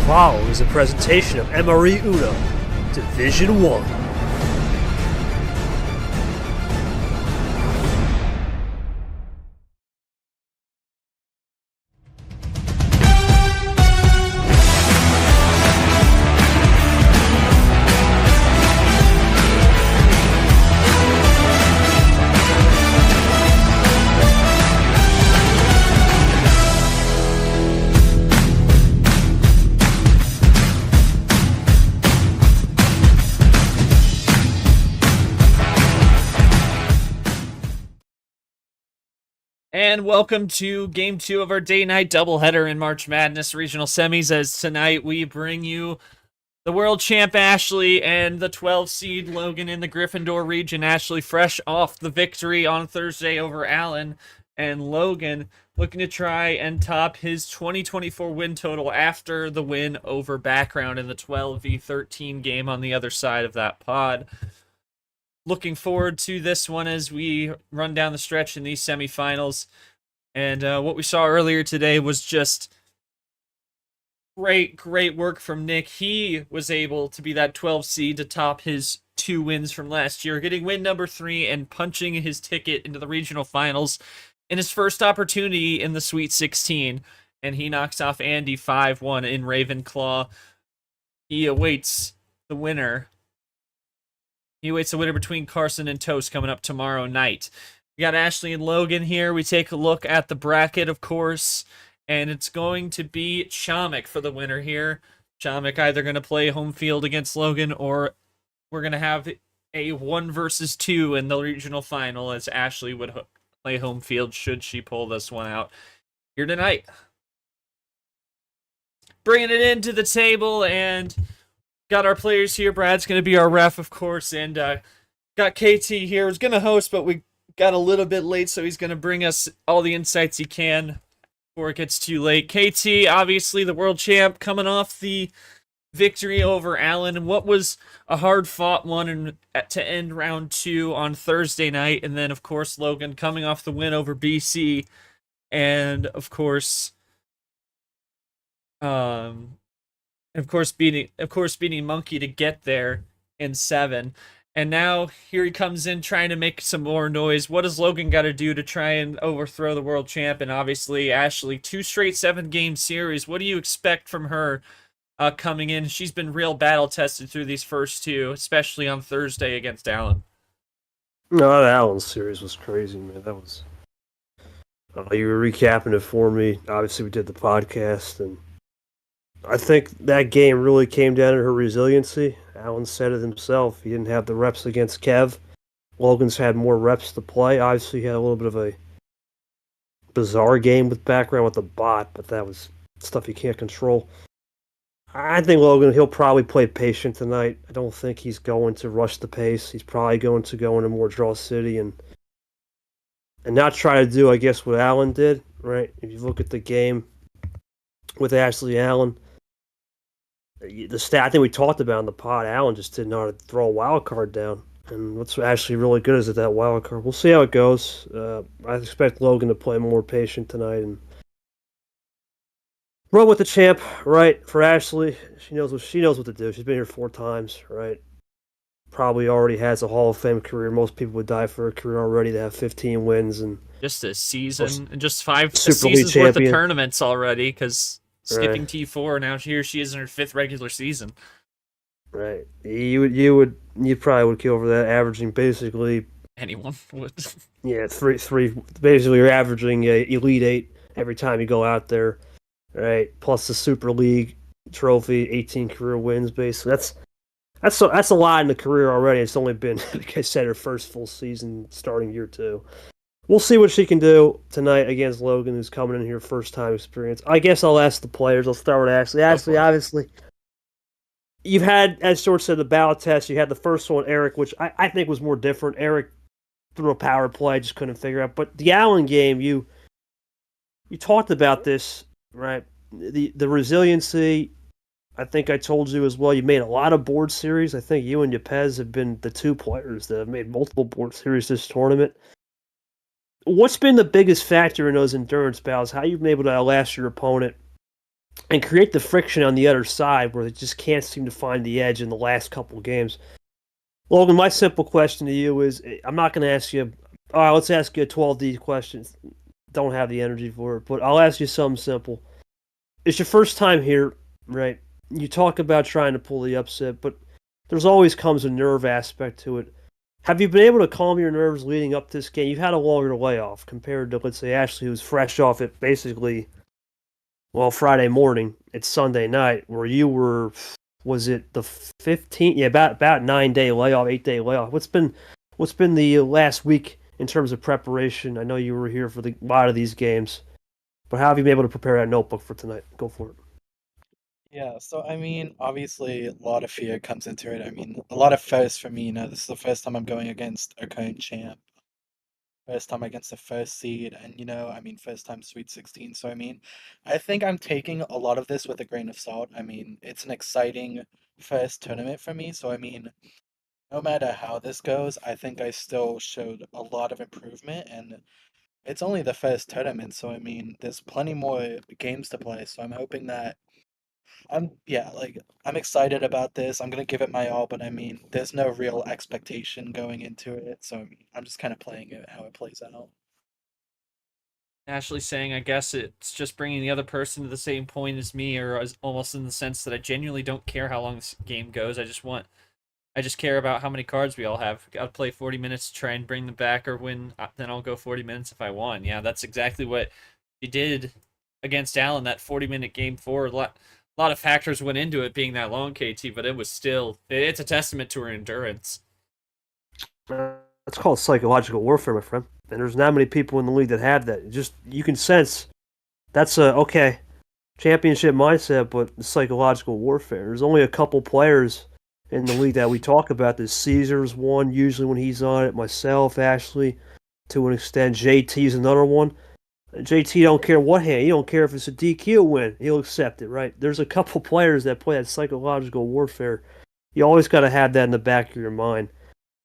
Follow is a presentation of MRE Uno, Division 1. And welcome to Game 2 of our day-night doubleheader in March Madness Regional Semis, as tonight we bring you the world champ Ashley and the 12 seed Logan in the Gryffindor region. Ashley fresh off the victory on Thursday over Allen, and Logan looking to try and top his 2024 win total after the win over Background in the 12v13 game on the other side of that pod. Looking forward to this one as we run down the stretch in these semifinals. And what we saw earlier today was just great work from Nick. He was able to be that 12 seed to top his 2 wins from last year, getting win number 3 and punching his ticket into the regional finals in his first opportunity in the Sweet 16. And he knocks off Andy 5-1 in Ravenclaw. He awaits the winner. He awaits the winner between Carson and Toast coming up tomorrow night. We got Ashley and Logan here. We take a look at the bracket, of course, and it's going to be Chomik for the winner here. Chomik either going to play home field against Logan, or we're going to have a 1 versus 2 in the regional final, as Ashley would play home field should she pull this one out here tonight. Bringing it into the table, and got our players here. Brad's going to be our ref, of course, and got KT here. He's going to host, but we got a little bit late, so he's going to bring us all the insights he can before it gets too late. KT, obviously the world champ, coming off the victory over Allen, and what was a hard-fought one to end round 2 on Thursday night, and then, of course, Logan coming off the win over BC, and, of course, beating Monkey to get there in 7. And now here he comes in trying to make some more noise. What does Logan got to do to try and overthrow the world champ? And obviously, Ashley, 2 straight 7-game series. What do you expect from her coming in? She's been real battle-tested through these first 2, especially on Thursday against Allen. No, that Allen series was crazy, man. That was... you were recapping it for me. Obviously, we did the podcast, and I think that game really came down to her resiliency. Allen said it himself. He didn't have the reps against Kev. Logan's had more reps to play. Obviously, he had a little bit of a bizarre game with Background with the bot, but that was stuff you can't control. I think Logan, he'll probably play patient tonight. I don't think he's going to rush the pace. He's probably going to go into more draw city and not try to do, I guess, what Allen did, right? If you look at the game with Ashley Allen, the stat I think we talked about in the pod, Allen just didn't know how to throw a wild card down. And what's actually really good is at that wild card. We'll see how it goes. I expect Logan to play more patient tonight and run with the champ, right? For Ashley, she knows what to do. She's been here 4 times, right? Probably already has a Hall of Fame career. Most people would die for a career already to have 15 wins and just a season and just 5 Super League seasons worth of champion. tournaments already, because skipping Right. T4, now here she is in her 5th regular season. Right. You probably would kill for that, averaging basically Anyone would. Yeah, three. Basically, you're averaging Elite 8 every time you go out there, right? Plus the Super League trophy, 18 career wins. Basically, that's a lot in the career already. It's only been, like I said, her first full season, starting year 2. We'll see what she can do tonight against Logan, who's coming in here first time experience. I guess I'll ask the players. I'll start with Ashley. Ashley, obviously, you've had, as George said, the ballot test. You had the first one, Eric, which I think was more different. Eric threw a power play, just couldn't figure out. But the Allen game, you talked about this, right? The resiliency. I think I told you as well. You made a lot of board series. I think you and Yepez have been the 2 players that have made multiple board series this tournament. What's been the biggest factor in those endurance battles? How you've been able to outlast your opponent and create the friction on the other side where they just can't seem to find the edge in the last couple of games. Logan, my simple question to you is I'm not going to ask you, all right, let's ask you a 12D question. Don't have the energy for it, but I'll ask you something simple. It's your first time here, right? You talk about trying to pull the upset, but there's always comes a nerve aspect to it. Have you been able to calm your nerves leading up to this game? You've had a longer layoff compared to, let's say, Ashley, who's fresh off it basically, well, Friday morning. It's Sunday night, where you were, was it the 15th? Yeah, about 9 day layoff, 8 day layoff. What's been the last week in terms of preparation? I know you were here for a lot of these games, but how have you been able to prepare that notebook for tonight? Go for it. Yeah, so I mean, obviously, a lot of fear comes into it. I mean, a lot of firsts for me. This is the first time I'm going against a current champ, first time against the first seed, and I mean, first time Sweet 16. So I mean, I think I'm taking a lot of this with a grain of salt. I mean, it's an exciting first tournament for me. So I mean, no matter how this goes, I think I still showed a lot of improvement, and it's only the first tournament. So I mean, there's plenty more games to play. So I'm hoping that. Yeah, like I'm excited about this. I'm gonna give it my all, but I mean, there's no real expectation going into it, so I mean, I'm just kind of playing it how it plays out. Ashley saying, I guess it's just bringing the other person to the same point as me, or as almost in the sense that I genuinely don't care how long this game goes. I just care about how many cards we all have. I'll play 40 minutes to try and bring them back or win. Then I'll go 40 minutes if I won. Yeah, that's exactly what you did against Allen. That 40-minute game four. A lot of factors went into it being that long, KT, but it was still. It's a testament to her endurance. That's called psychological warfare, my friend. And there's not many people in the league that have that. Just you can sense that's a okay championship mindset, but psychological warfare. There's only a couple players in the league that we talk about. There's Caesar's one usually when he's on it. Myself, Ashley, to an extent. JT's another one. JT don't care what hand. He don't care if it's a DQ win. He'll accept it, right? There's a couple players that play that psychological warfare. You always got to have that in the back of your mind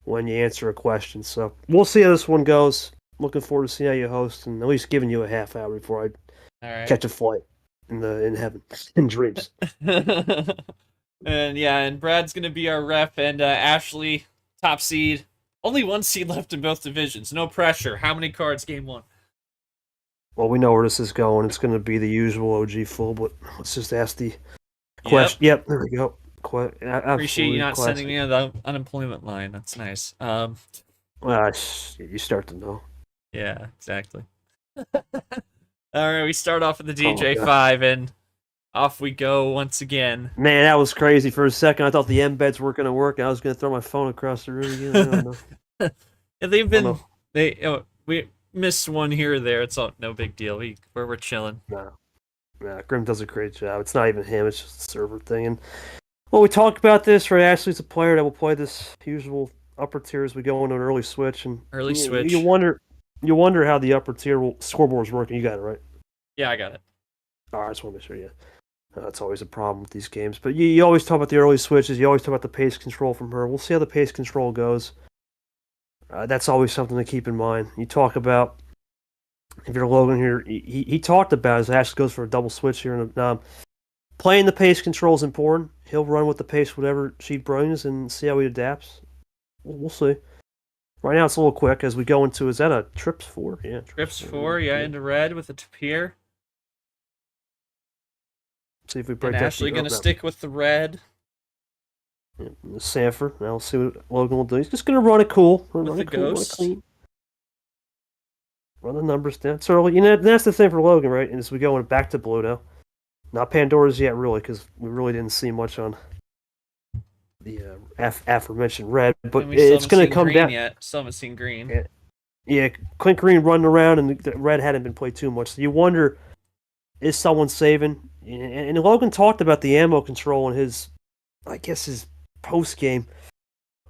when you answer a question. So we'll see how this one goes. Looking forward to seeing how you host, and at least giving you a half hour before I All right. catch a flight in heaven in dreams. And yeah, and Brad's gonna be our rep, and Ashley, top seed. Only one seed left in both divisions. No pressure. How many cards game one? Well, we know where this is going. It's going to be the usual OG full, but let's just ask the Yep. question. Yep, there we go. Appreciate you Absolutely not sending classic. me on the unemployment line. That's nice. You start to know. Yeah, exactly. All right, we start off with the Oh, God. DJ5, and off we go once again. Man, that was crazy. For a second, I thought the embeds weren't going to work, and I was going to throw my phone across the room again. I don't know. Yeah, they've Oh, been no. we missed one here or there. It's all no big deal. We're chilling. No. Nah, Grim does a great job. It's not even him. It's just a server thing. And well, we talked about this. Right, Ashley's a player that will play this usual upper tier as we go into an early switch, and Early you switch. wonder how the upper tier scoreboard is working. You got it right. Yeah, I got it. All right, I just want to make sure. Yeah, that's always a problem with these games. But you always talk about the early switches. You always talk about the pace control from her. We'll see how the pace control goes. That's always something to keep in mind. You talk about if you're Logan here. He talked about as Ashley goes for a double switch here, and playing the pace control is important. He'll run with the pace whatever she brings and see how he adapts. We'll see. Right now it's a little quick as we go into. Is that a trips four? Yeah, Trips 4, yeah, into red with the Tapir. See if we And break that. Ashley gonna stick with the red Yeah, Sanford. Now we'll see what Logan will do. He's just gonna run it cool. with Run the it cool. Run it ghost. clean. Run the numbers down. It's early. That's the thing for Logan, right? And as we go back to blue now. Not Pandora's yet, really, because we really didn't see much on the aforementioned red. But And we still it's haven't going to seen come green down. yet. Still haven't seen green. Yeah, Clint Green running around, and the red hadn't been played too much. So you wonder, is someone saving? And Logan talked about the ammo control in his, I guess, his post game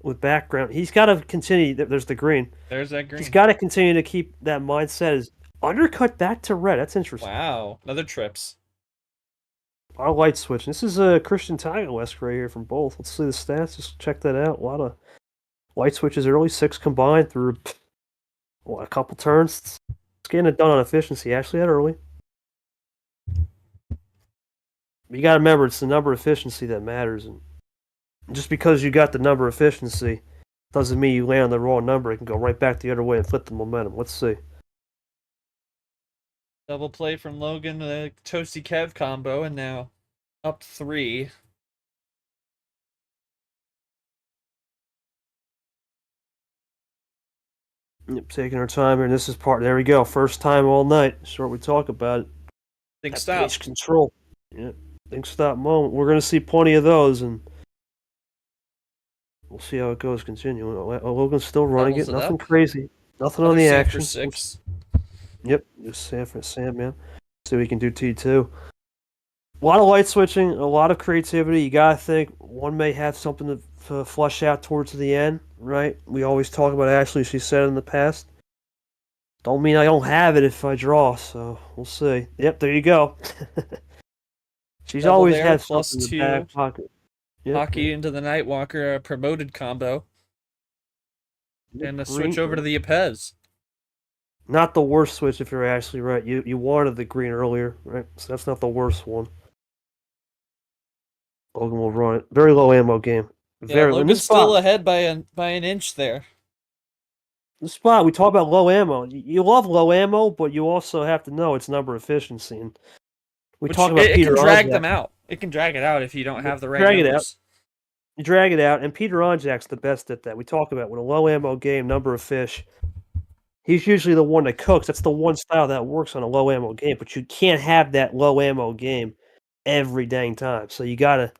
with background. He's got to continue. There's the green. There's that green. He's got to continue to keep that mindset as undercut back to red. That's interesting. Wow, another trips. A lot of light switching. This is a Christian Tiger-esque right here from both. Let's see the stats. Just check that out. A lot of light switches early, 6 combined through a couple turns. It's getting it done on efficiency. Actually, that early. You got to remember, it's the number efficiency that matters, and just because you got the number efficiency doesn't mean you land on the wrong number. It can go right back the other way and flip the momentum. Let's see. Double play from Logan, the Toasty Kev combo, and now up 3. Yep, taking our time here, and this is part. There we go. First time all night. Short we talk about it. Think That stop. page control. Yeah, think stop moment. We're going to see plenty of those, and we'll see how it goes. Continuing. Logan's still running Levels it. it Nothing up. crazy. Nothing Another on the save action. for 6. Yep, just Sam for Sam, man. See what we can do T2. A lot of light switching, a lot of creativity. You gotta think one may have something to flush out towards the end, right? We always talk about Ashley. She said in the past. Don't mean I don't have it if I draw, so we'll see. Yep, there you go. She's Double always there, had plus something in the 2. back pocket. Yep, Hockey into the Nightwalker, a promoted combo. yep, And a green. switch over to the Apez. Not the worst switch if you're actually right. You wanted the green earlier, right? So that's not the worst one. Logan will run it. Very low ammo game. Yeah, Very Logan's still ahead by an inch there. The spot we talk about low ammo. You love low ammo, but you also have to know its number efficiency. And we Which talk about it Peter can drag Onjak. them out. It can drag it out if you don't have the right Drag it out. numbers. You drag it out, and Peter Onjak's the best at that. We talk about with a low ammo game, number of fish. He's usually the one that cooks. That's the one style that works on a low ammo game, but you can't have that low ammo game every dang time. So you gotta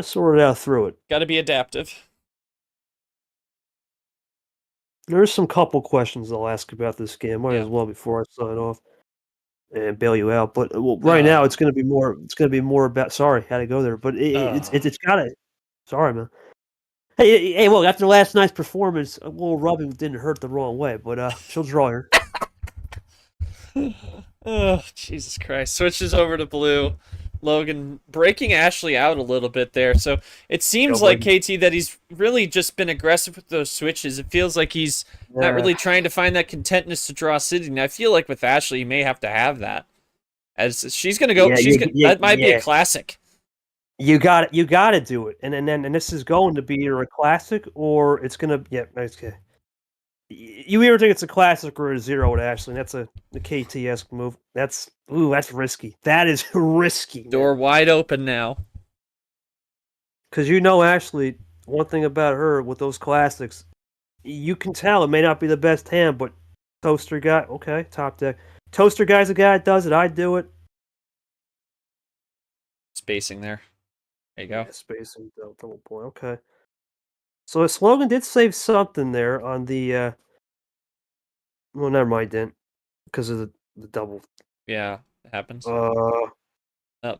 sort it out through it. Got to be adaptive. There's some couple questions I'll ask about this game. Might Yeah. as well before I sign off and bail you out. But right now it's gonna be more. It's gonna be more about. Sorry, had to go there, but it's gotta. Sorry, man. Hey, look, after last night's performance, a little rubbing didn't hurt the wrong way, but she'll draw her. Oh, Jesus Christ. Switches over to blue. Logan breaking Ashley out a little bit there. So it seems like, KT, that he's really just been aggressive with those switches. It feels like he's not really trying to find that contentness to draw sitting. I feel like with Ashley, you may have to have that. As she's going to go, that might be a classic. You got to do it, and this is going to be either a classic or it's gonna okay. You either think it's a classic or a 0 with Ashley. And that's a KT-esque move. That's risky. That is risky. Door wide open now. Because Ashley. One thing about her with those classics, you can tell it may not be the best hand, but Toaster guy, okay, top deck. Toaster guy's a guy that does it. I do it. Spacing there. There you go. Yeah, spacing, double point. Okay. So a slogan did save something there on the. Well, never mind then, because of the double. Yeah, it happens. Oh,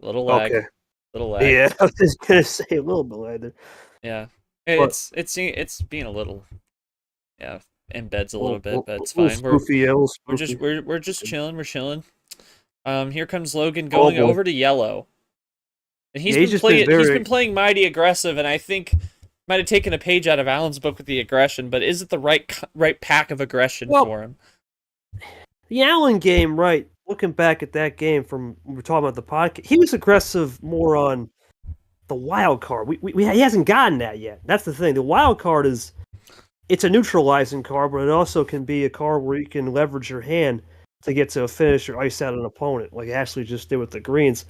little lag. Okay. Little lag. Yeah, I was just gonna say a little bit later. Yeah, it's being a little. Yeah, embeds a little bit, but it's fine. We're just chilling. We're chilling. Here comes Logan going over to yellow. And he's been playing mighty aggressive, and I think might have taken a page out of Alan's book with the aggression, but is it the right pack of aggression for him? The Allen game, right? Looking back at that game from we were talking about the podcast, he was aggressive more on the wild card. He hasn't gotten that yet. That's the thing. The wild card it's a neutralizing card, but it also can be a card where you can leverage your hand to get to a finish or ice out an opponent, like Ashley just did with the greens.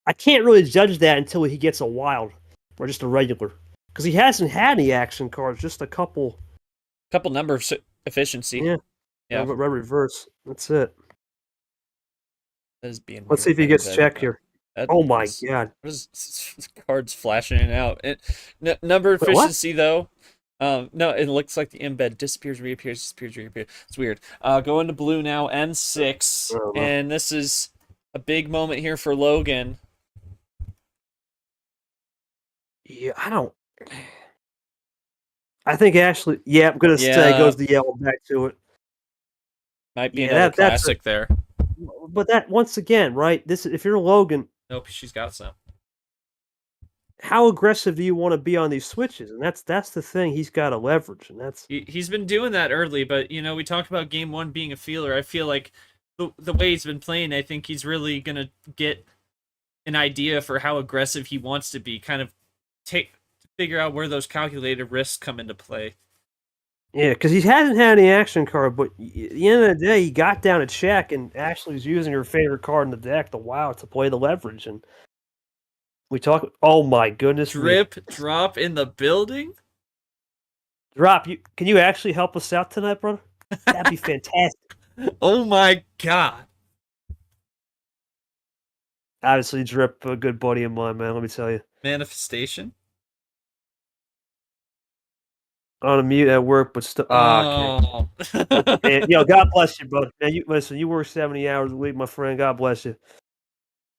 I can't really judge that until he gets a wild or just a regular, because he hasn't had any action cards, just a couple. Number of efficiency. Yeah. Red reverse. That's it. That is being. Let's see if he gets check here. Oh my god! What is cards flashing in and out? Number of efficiency though. No, it looks like the embed disappears, reappears, disappears, reappears. It's weird. Going to blue now, N6, and this is a big moment here for Logan. Yeah, I think Ashley. Yeah, I'm gonna say goes the yellow back to it. Might be another classic there. But that once again, right? If you're Logan. Nope, she's got some. How aggressive do you want to be on these switches? And that's the thing he's got to leverage, and that's he's been doing that early. But we talked about game 1 being a feeler. I feel like the way he's been playing, I think he's really gonna get an idea for how aggressive he wants to be, kind of figure out where those calculated risks come into play. Yeah, because he hasn't had any action card, but at the end of the day, he got down a check and actually was using her favorite card in the deck, the WoW, to play the leverage. And we talk. Oh my goodness! Drip drop in the building. Drop. Can you actually help us out tonight, brother? That'd be fantastic. Oh my god! Obviously, Drip, a good buddy of mine, man. Let me tell you. Manifestation. On a mute at work, but still. Oh. Okay. And, God bless you, brother. Man, listen. You work 70 hours a week, my friend. God bless you.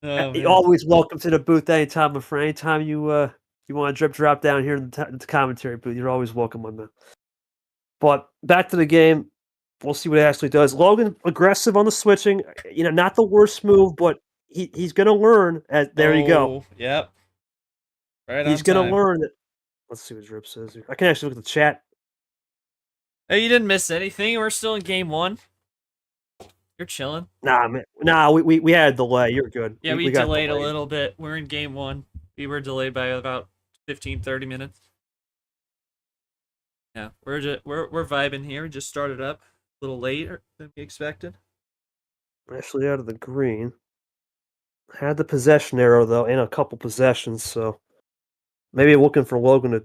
You're always welcome to the booth anytime, my friend. Anytime you want to drop down here in the commentary booth, you're always welcome, my man. But back to the game. We'll see what Ashley does. Logan, aggressive on the switching. Not the worst move, but he's going to learn. There you go. Yep. Right. He's going to learn that. Let's see what Drip says here. I can actually look at the chat. Hey, you didn't miss anything. We're still in game 1. You're chilling. Nah, man. Nah, we had a delay. You're good. Yeah, we delayed a little bit. We're in game 1. We were delayed by about 15-30 minutes. Yeah, we're vibing here. We just started up a little later than we expected. Actually, out of the green. Had the possession arrow though, and a couple possessions. So maybe looking for Logan to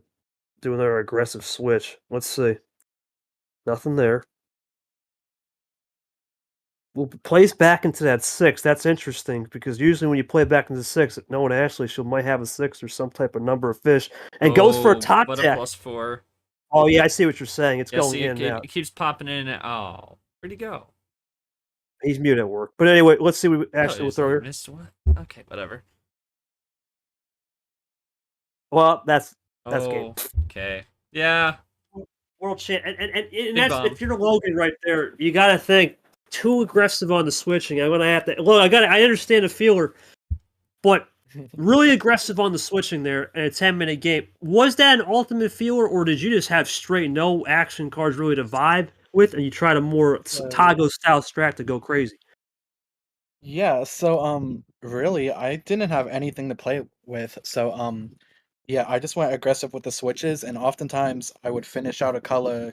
do another aggressive switch. Let's see. Nothing there. Well, plays back into that 6. That's interesting because usually when you play back into 6, knowing Ashley, she might have a 6 or some type of number of fish, and goes for a top but deck. A +4. Oh yeah, I see what you're saying. It's going in now. It keeps popping in. Oh, where'd he go? He's mute at work. But anyway, let's see what Ashley will throw here. Missed one. Okay, whatever. Well, that's game. Okay. Yeah. World champ, and that's if you're Logan right there, you got to think too aggressive on the switching. I'm gonna have to look. I understand the feeler, but really aggressive on the switching there in a 10-minute game. Was that an ultimate feeler, or did you just have straight no action cards really to vibe with, and you tried a more Tago style strat to go crazy? Yeah, so really I didn't have anything to play with. So yeah, I just went aggressive with the switches, and oftentimes I would finish out a color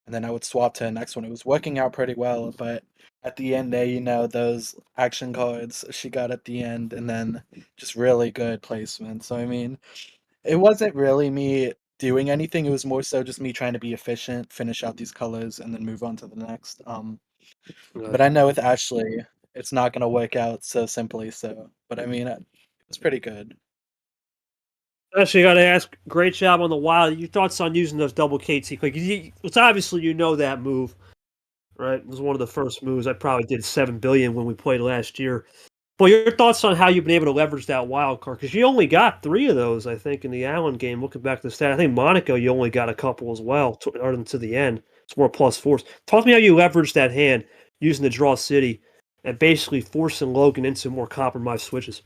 and then I would swap to the next one. It was working out pretty well, but at the end there, those action cards she got at the end, and then just really good placement. So I mean, it wasn't really me doing anything, it was more so just me trying to be efficient, finish out these colors, and then move on to the next. But I know with Ashley, it's not gonna work out so simply, but I mean, it was pretty good. Actually, got to ask, great job on the wild. Your thoughts on using those double KT click? It's obviously that move, right? It was one of the first moves. I probably did 7 billion when we played last year. But your thoughts on how you've been able to leverage that wild card? Because you only got 3 of those, I think, in the Allen game. Looking back to the stat, I think Monaco, you only got a couple as well, other than to the end. It's more +4s. Talk to me how you leveraged that hand using the draw city and basically forcing Logan into more compromised switches.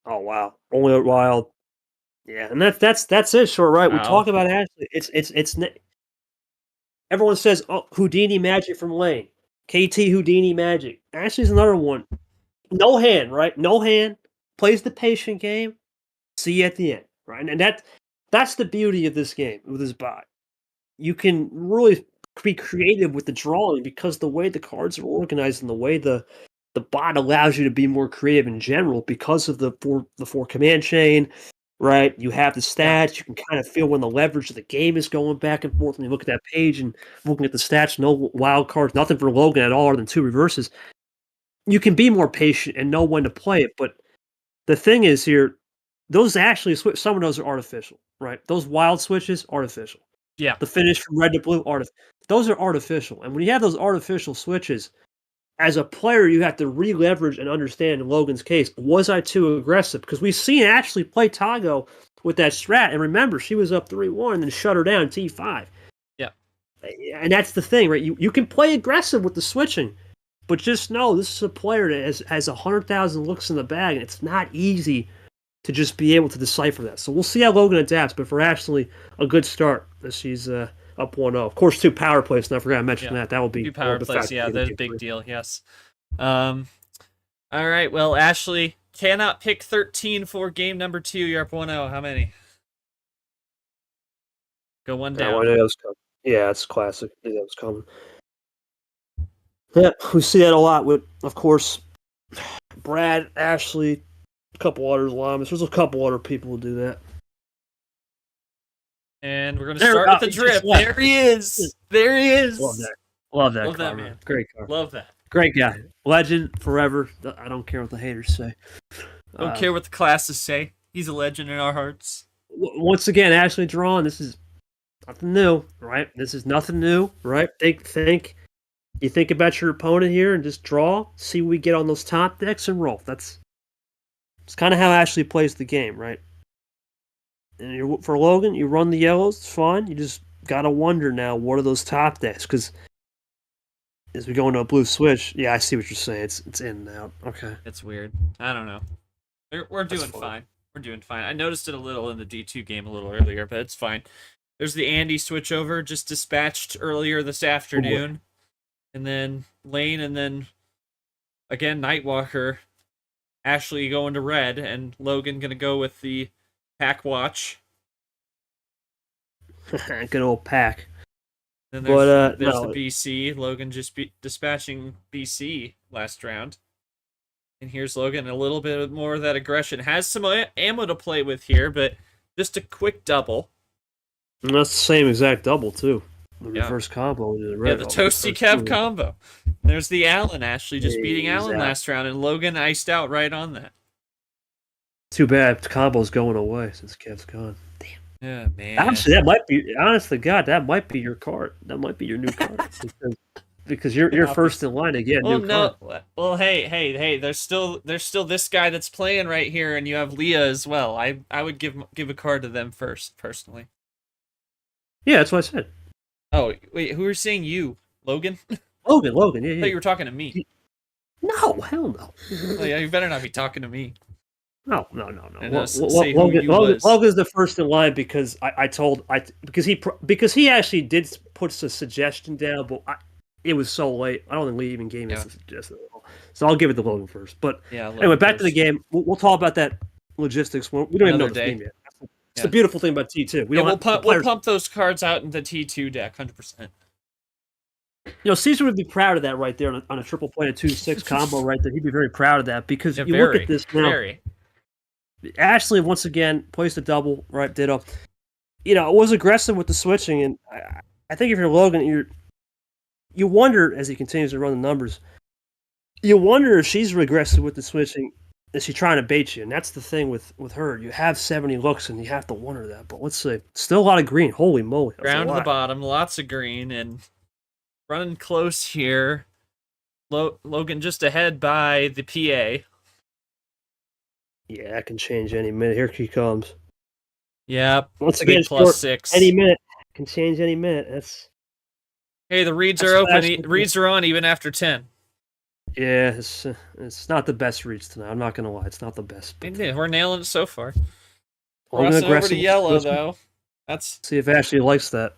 Oh wow! Only a wild, yeah, and that's it. Short, right? Wow. We talk about Ashley. It's everyone says, "Oh, Houdini magic from Lane, KT Houdini magic." Ashley's another one. No hand, right? No hand. Plays the patient game. See you at the end, right? And that's the beauty of this game with this bot. You can really be creative with the drawing because the way the cards are organized and the way the bot allows you to be more creative in general because of the four command chain, right? You have the stats. You can kind of feel when the leverage of the game is going back and forth. When you look at that page and looking at the stats, no wild cards, nothing for Logan at all other than 2 reverses. You can be more patient and know when to play it. But the thing is here, those actually, some of those are artificial, right? Those wild switches, artificial. Yeah. The finish from red to blue, those are artificial. And when you have those artificial switches, as a player, you have to re-leverage and understand in Logan's case, was I too aggressive? Because we've seen Ashley play Tago with that strat. And remember, she was up 3-1 and then shut her down T5. Yeah. And that's the thing, right? You can play aggressive with the switching, but just know this is a player that has 100,000 looks in the bag, and it's not easy to just be able to decipher that. So we'll see how Logan adapts, but for Ashley, a good start as she's up 1-0. Of course, 2 power plays, and I forgot to mention that. That will be 2 power plays, yeah, that's a big deal, yes. All right, well, Ashley cannot pick 13 for game number 2. You're up 1-0. How many? Go one Yeah, well, I down. knew that was coming. Yeah, it's classic. I knew that was coming. Yeah, we see that a lot with, of course, Brad, Ashley, a couple other llamas. There's a couple other people who do that. And we're going to start with the drip. There he is. There he is. Love that. Love that, Love that, Carver. man. Great car. Love that. Great guy. Legend forever. I don't care what the haters say. Don't care what the classes say. He's a legend in our hearts. Once again, Ashley drawn. This is nothing new, right? This is nothing new, right? You think about your opponent here and just draw, see what we get on those top decks and roll. It's kind of how Ashley plays the game, right? And for Logan, you run the yellows, it's fine. You just gotta wonder now, what are those top decks? Because as we go into a blue switch, yeah, I see what you're saying. It's in and out. Okay. It's weird. I don't know. We're doing fine. We're doing fine. I noticed it a little in the D2 game a little earlier, but it's fine. There's the Andy switchover just dispatched earlier this afternoon. And then Lane, and then again Nightwalker. Ashley going to red, and Logan going to go with the pack watch. Good old pack. Then there's the BC. Logan just dispatching BC last round. And here's Logan, a little bit more of that aggression. Has some ammo to play with here, but just a quick double. And that's the same exact double, too. The reverse combo. The Toasty Kev combo. There's the Allen. Ashley just beating Allen last round, and Logan iced out right on that. Too bad combo's going away since Kev's gone. Damn. Yeah, man. Honestly, that might be. Honest to God, that might be your card. That might be your new card because you're first in line to get a new card. Well, hey. There's still this guy that's playing right here, and you have Leah as well. I would give a card to them first, personally. Yeah, that's what I said. Oh, wait, who are saying you? Logan? Logan, yeah. I thought you were talking to me. No, hell no. Well, yeah, you better not be talking to me. No. Logan's the first in line because because he actually did put a suggestion down, but it was so late. I don't think Lee even gave me a suggestion at all. So I'll give it to Logan first. But anyway, back to the game. We'll talk about that logistics. We don't even know the game yet. It's the beautiful thing about T2. We'll pump those cards out in the T2 deck, 100%. Caesar would be proud of that right there on a triple play 2-6 combo right there. He'd be very proud of that because look at this now. Ashley once again plays the double, right? Ditto. It was aggressive with the switching, and I think if you're Logan, you wonder as he continues to run the numbers. You wonder if she's aggressive with the switching. Is she trying to bait you? And that's the thing with her. You have 70 looks, and you have to wonder that. But let's see. Still a lot of green. Holy moly. Down to the bottom. Lots of green. And running close here. Logan just ahead by the PA. Yeah, that can change any minute. Here he comes. Yep. Once again, +6. Any minute. Can change any minute. Hey, the reads are open. Reads are on even after 10. Yeah, it's not the best reads tonight. I'm not going to lie. It's not the best. We're nailing it so far. Crossing over to yellow, though. See if Ashley likes that.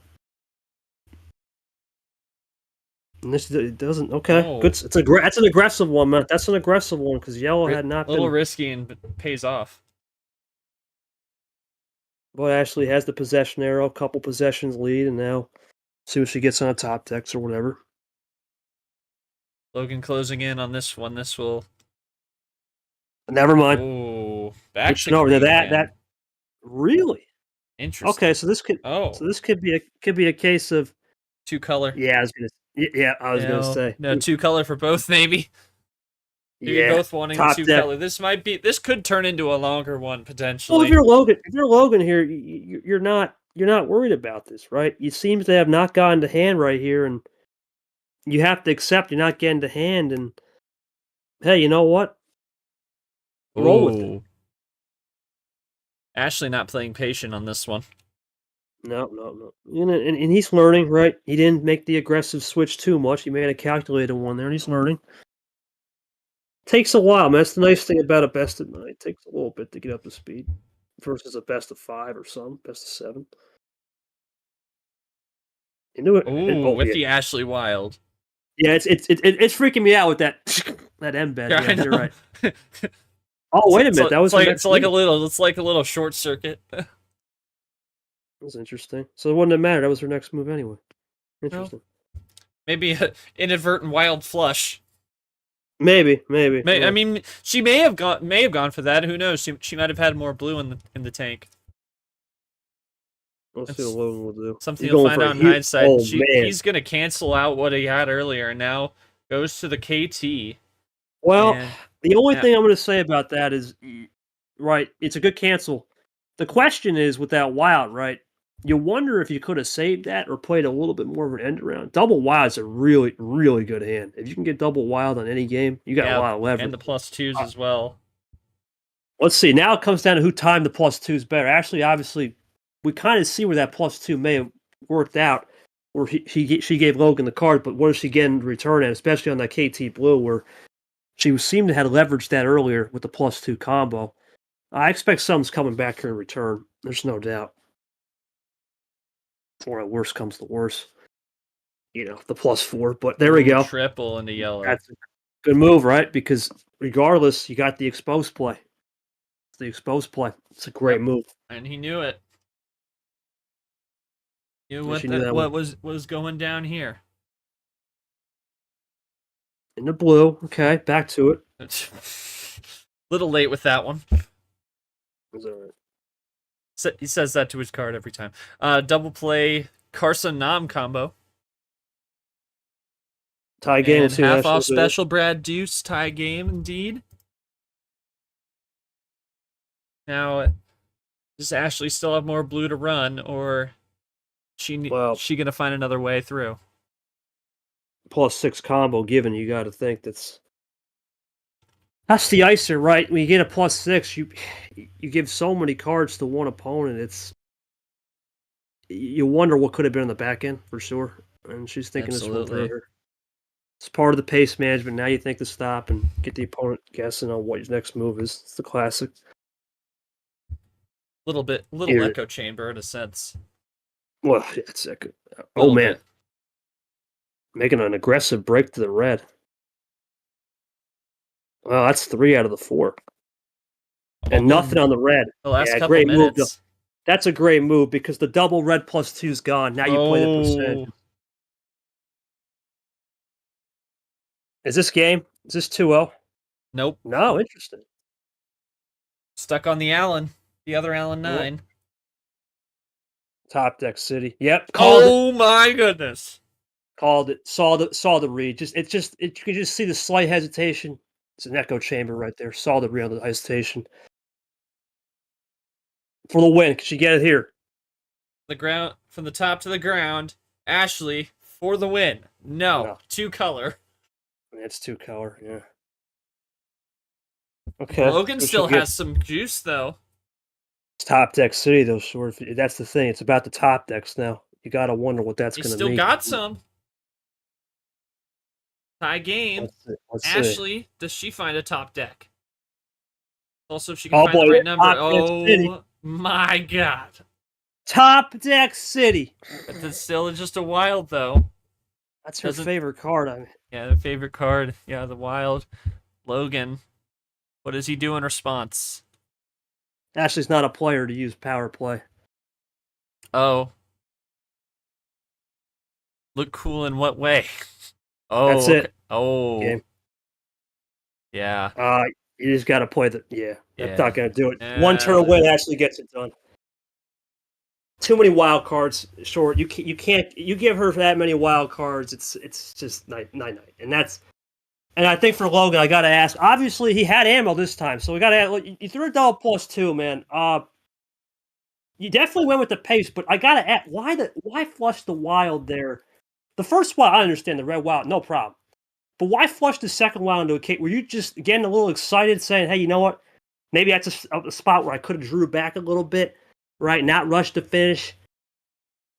And this doesn't. Okay, good. That's an aggressive one, man. That's an aggressive one because yellow had not been. A little risky and pays off. Boy, Ashley has the possession arrow, couple possessions lead, and now see what she gets on top decks or whatever. Logan closing in on this one. This will. Never mind. Oh, back to over that. Really interesting. Okay, so this could be a case of 2-color. Yeah, I was gonna say no 2-color for both, maybe. You're both wanting 2-color. This could turn into a longer one potentially. Well, if you're Logan here, you're not worried about this, right? You seem to have not gotten to hand right here, and you have to accept you're not getting to hand. And hey, you know what? Roll with it. Ashley not playing patient on this one. No. And he's learning, right? He didn't make the aggressive switch too much. He made a calculated one there, and he's learning. Takes a while, man. That's the nice thing about a best of 9. It takes a little bit to get up to speed versus a best of 5 or some, best of 7. You knew it. With the Ashley Wild. Yeah, it's freaking me out with that. That embed. Yeah, Yeah, I you're know. right. Oh, wait a minute. That was her next move. It's like a little short circuit. That was interesting. So it wouldn't have mattered. That was her next move anyway. Well, Interesting. maybe an inadvertent wild flush. Maybe. I Yeah. mean, she may have gone for that. Who knows? She might have had more blue in the tank. Let's see It's what Logan will do. something He's you'll going find for a out in huge. hindsight. Oh man. He's gonna cancel out what he had earlier, and now goes to the KT. Well, And the only yeah. thing I'm going to say about that is, right, it's a good cancel. The question is with that wild, right? You wonder if you could have saved that or played a little bit more of an end around. Double wild's a really, really good hand. If you can get double wild on any game, you got a lot of leverage. and the +2s as well. Let's see. Now it comes down to who timed the +2s better. Actually, obviously, we kind of see where that +2 may have worked out, where she gave Logan the card, but what does she get in return? And especially on that KT Blue, where she seemed to have leveraged that earlier with the +2 combo. I expect something's coming back here in return. There's no doubt. Or at worst comes to worst. The +4. But there we go. Triple into yellow. That's a good move, right? Because regardless, you got the exposed play. It's the exposed play. It's a great move. And he knew it. Knew what was going down here. In the blue. Okay, back to it. Little late with that one. It's all right. He says that to his card every time. Double play Carson Nam combo. Tie game. And half off special Brad Deuce tie game indeed. Now, does Ashley still have more blue to run, or she gonna find another way through? +6 combo given, you got to think that's the icer, right? When you get a +6, you give so many cards to one opponent. You wonder what could have been on the back end for sure. And she's thinking this one through her. It's part of the pace management. Now you think to stop and get the opponent guessing on what your next move is. It's the classic. Little echo chamber in a sense. Well, it's echo. Oh man, making an aggressive break to the red. Well, that's 3 out of the 4. And nothing on the red. The last couple great minutes. move. That's a great move because the double red +2 is gone. Now you play the percentage. Is this game? Is this 2-0? Nope. No, interesting. Stuck on the Allen. The other Allen 9. Top deck city. Yep. Called it. My goodness. Called it. Saw the read. You could just see the slight hesitation. It's an echo chamber right there. Saw the read on the hesitation. For the win. Can she get it here? The ground from the top to the ground. Ashley for the win. No. 2 color. It's 2 color, yeah. Okay. Logan still has some juice though. It's top deck city though, sort of. That's the thing. It's about the top decks now. You gotta wonder what that's gonna mean. He still got some. Tie game. Let's Ashley, see. does she find a top deck? Also, if she can find the right number. Oh my god. Top deck city. But that's still just a wild though. That's her favorite card. Yeah, the favorite card. Yeah, the wild. Logan. What does he do in response? Ashley's not a player to use power play. Oh. Look cool in what way? Oh, that's it. Oh. Game. Yeah. You just got to play that's not going to do it. One turn win actually gets it done. Too many wild cards. Short. You can't. You give her that many wild cards. It's just night. And I think for Logan, I got to ask. Obviously, he had ammo this time, so we got to. You threw a double +2, man. You definitely went with the pace, but I got to ask, why flush the wild there? The first wild, I understand the red wild, no problem. But why flush the second wild into a cake? Were you just getting a little excited, saying, "Hey, you know what? Maybe that's a spot where I could have drew back a little bit, right? Not rush to finish."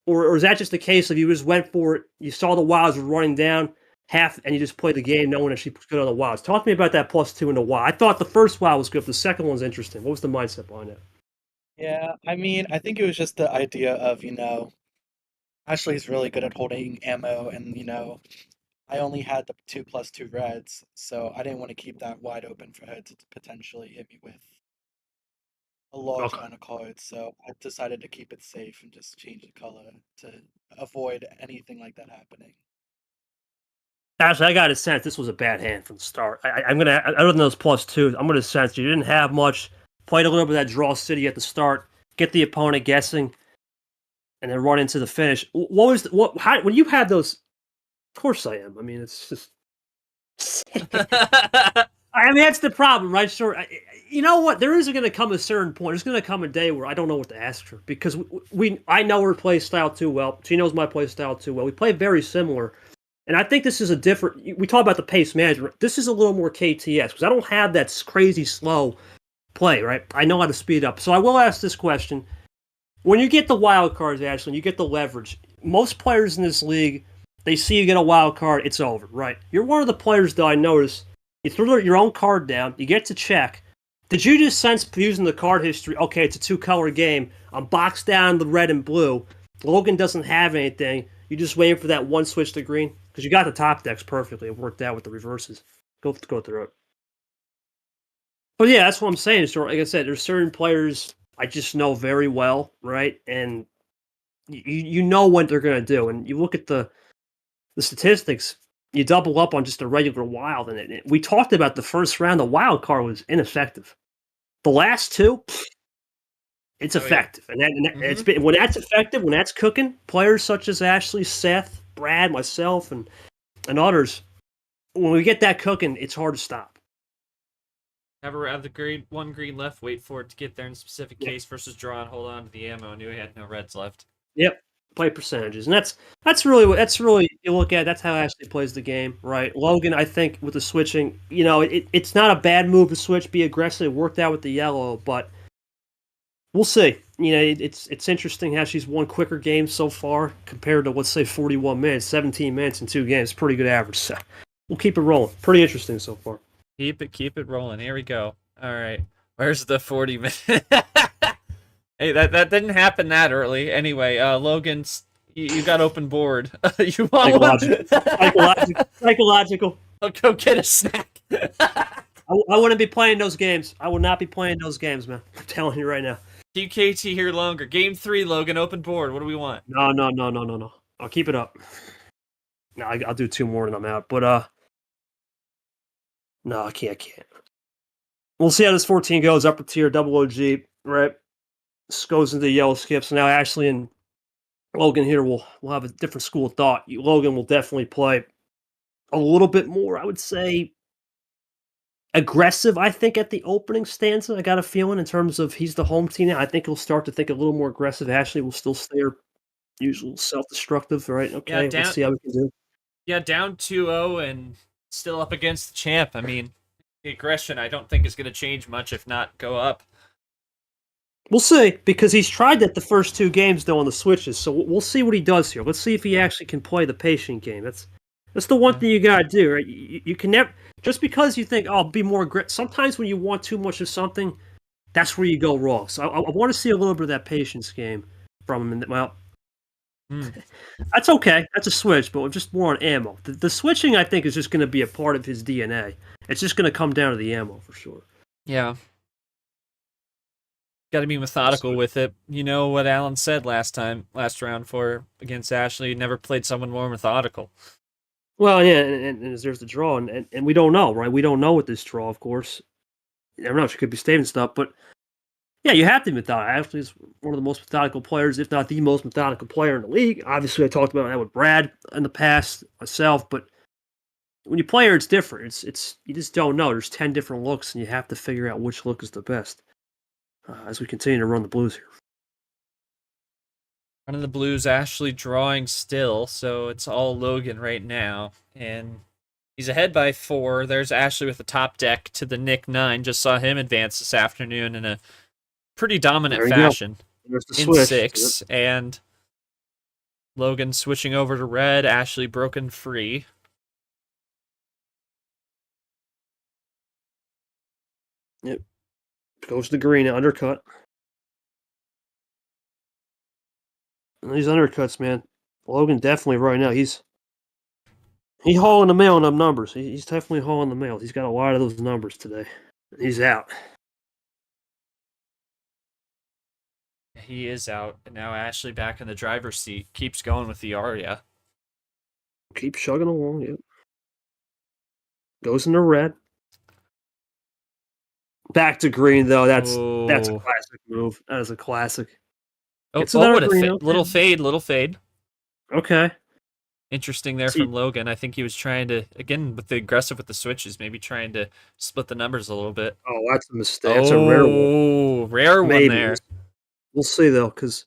Or is that just the case of you just went for it? You saw the wilds were running down half, and you just played the game knowing that she was good on the wilds. Talk to me about that +2 in the wild. I thought the first wild was good, but the second one's interesting. What was the mindset behind that? Yeah, I mean, I think it was just the idea of, Ashley's really good at holding ammo, and, I only had the 2+2 reds, so I didn't want to keep that wide open for her to potentially hit me with a large Okay. amount of cards. So I decided to keep it safe and just change the color to avoid anything like that happening. Actually, I got a sense this was a bad hand from the start. I'm gonna, other than those +2s, I'm gonna sense you didn't have much. Played a little bit of that draw city at the start, get the opponent guessing, and then run into the finish. What was how when you had those? Of course I am. I mean, it's just. I mean, that's the problem, right? Sure. You know what? There is going to come a certain point. There's going to come a day where I don't know what to ask her because I know her play style too well. She knows my play style too well. We play very similar, and I think this is a different. We talk about the pace management. This is a little more KTS because I don't have that crazy slow play. Right? I know how to speed up. So I will ask this question: when you get the wild cards, Ashley, you get the leverage. Most players in this league, they see you get a wild card, it's over. Right? You're one of the players that I notice. You throw your own card down. You get to check. Did you just sense using the card history? Okay, it's a 2-color game. I'm boxed down the red and blue. Logan doesn't have anything. You just waiting for that one switch to green because you got the top decks perfectly. It worked out with the reverses. Go through it. But yeah, that's what I'm saying. So like I said, there's certain players I just know very well, right? And you know what they're gonna do. And you look at the statistics. You double up on just a regular wild, and we talked about the first round. The wild card was ineffective. The last two, it's effective, and it's been when that's effective, when that's cooking. Players such as Ashley, Seth, Brad, myself, and others, when we get that cooking, it's hard to stop. Never have the one green left. Wait for it to get there in a specific case versus draw and hold on to the ammo. I knew he had no reds left. Yep. Play percentages, and that's really you look at. That's how Ashley plays the game, right? Logan, I think with the switching, it's not a bad move to switch, be aggressive. It worked out with the yellow, but we'll see. It's interesting how she's won quicker games so far compared to let's say 41 minutes, 17 minutes in 2 games. Pretty good average. So we'll keep it rolling. Pretty interesting so far. Keep it rolling. Here we go. All right, where's the 40 minute? Hey, that didn't happen that early. Anyway, Logan, you got open board. You want psychological. I'll go get a snack. I wouldn't be playing those games. I will not be playing those games, man. I'm telling you right now. Keep KT here longer. Game 3, Logan, open board. What do we want? No. I'll keep it up. No, I'll do 2 more and I'm out. But no, I can't. We'll see how this 14 goes. Upper tier, double OG, right? This goes into the yellow skips. Now Ashley and Logan here will have a different school of thought. Logan will definitely play a little bit more, I would say, aggressive, I think, at the opening stanza. I got a feeling in terms of he's the home team now. I think he'll start to think a little more aggressive. Ashley will still stay her usual self-destructive, right? Okay, let's see how we can do. Yeah, down 2-0 and still up against the champ. I mean, the aggression I don't think is going to change much, if not go up. We'll see, because he's tried that the first 2 games, though, on the switches, so we'll see what he does here. Let's see if he actually can play the patient game. That's the one thing you got to do, right? You can never, just because you think, oh, be more aggressive. Sometimes when you want too much of something, that's where you go wrong. So I want to see a little bit of that patience game from him. Well, that's okay. That's a switch, but just more on ammo. The switching, I think, is just going to be a part of his DNA. It's just going to come down to the ammo for sure. Yeah. Got to be methodical with it. You know what Alan said last round against Ashley. He never played someone more methodical. Well, yeah, and there's the draw, and we don't know, right? We don't know with this draw, of course. You never know. She could be saving stuff, but yeah, you have to be methodical. Ashley is one of the most methodical players, if not the most methodical player in the league. Obviously, I talked about that with Brad in the past, myself, but when you play her, it's different. It's you just don't know. There's 10 different looks, and you have to figure out which look is the best. As we continue to run the Blues here. Running the Blues, Ashley drawing still, so it's all Logan right now. And he's ahead by 4. There's Ashley with the top deck to the Nick 9. Just saw him advance this afternoon in a pretty dominant fashion in 6. Yep. And Logan switching over to red, Ashley broken free. Yep. Goes to green, undercut. And these undercuts, man. Logan definitely right now, he's He hauling the mail on them numbers. He's definitely hauling the mail. He's got a lot of those numbers today. He's out. He is out, and now Ashley back in the driver's seat. Keeps going with the Aria. Keep chugging along. Yep. Goes into red. Back to green though. That's a classic move. That is a classic. Oh, It's another what a green, okay. little fade. Okay. Interesting there from Logan. I think he was trying to, again, with the aggressive with the switches, maybe trying to split the numbers a little bit. Oh, that's a mistake. That's a rare one. Oh, rare one there. We'll see though, because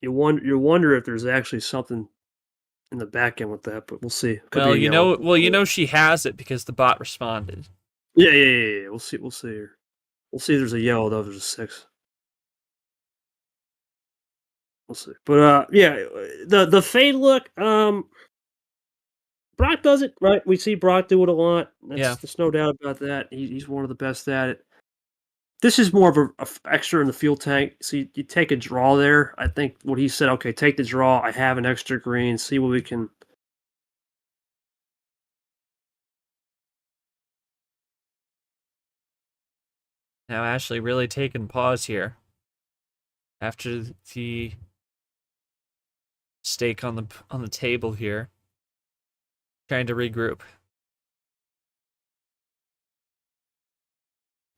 you wonder if there's actually something in the back end with that, but we'll see. Well, you know she has it because the bot responded. Yeah. We'll see here. We'll see if there's a yellow though. If there's a 6. We'll see. But yeah, the fade look. Brock does it right. We see Brock do it a lot. There's no doubt about that. He's one of the best at it. This is more of a extra in the fuel tank. So you take a draw there. I think what he said. Okay, take the draw. I have an extra green. See what we can. Now Ashley really taking pause here after the stake on the table here, trying to regroup.